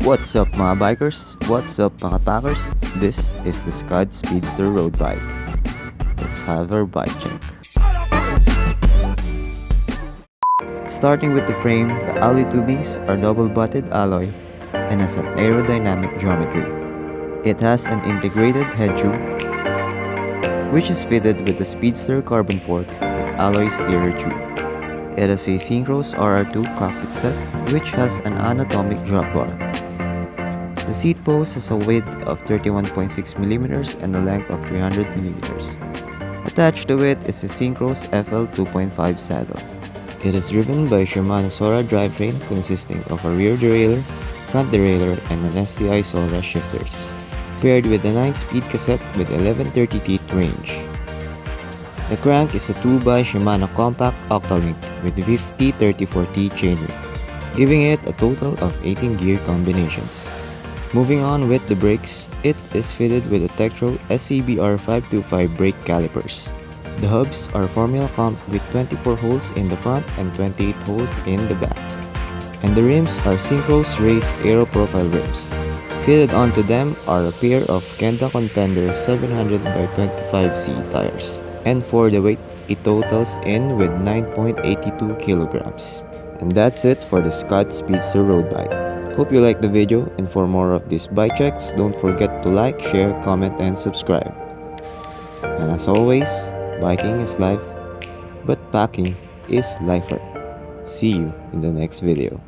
What's up mga bikers? What's up mga packers? This is the Scud Speedster road bike. Let's have our bike check. Starting with the frame, the alloy tubings are double-butted alloy and has an aerodynamic geometry. It has an integrated head tube, which is fitted with the Speedster carbon fork with alloy steerer tube. It has a Syncros RR2 cockpit set, which has an anatomic dropbar. The seat post has a width of 31.6mm and a length of 300mm. Attached to it is a Syncros FL 2.5 saddle. It is driven by Shimano Sora drivetrain consisting of a rear derailleur, front derailleur, and an STI Sora shifters, paired with a 9-speed cassette with 1130 teeth range. The crank is a 2x Shimano compact Octalink with 50-34T chainring, giving it a total of 18 gear combinations. Moving on with the brakes, it is fitted with a Tektro SCBR 525 brake calipers. The hubs are formula comped with 24 holes in the front and 28 holes in the back. And the rims are Syncros Race Aeroprofile rims. Fitted onto them are a pair of Kenda Contender 700x25C tires. And for the weight, it totals in with 9.82 kilograms. And that's it for the Scud Speedster road bike. Hope you liked the video, and for more of these bike checks, don't forget to like, share, comment, and subscribe. And as always, biking is life, but packing is lifer. See you in the next video.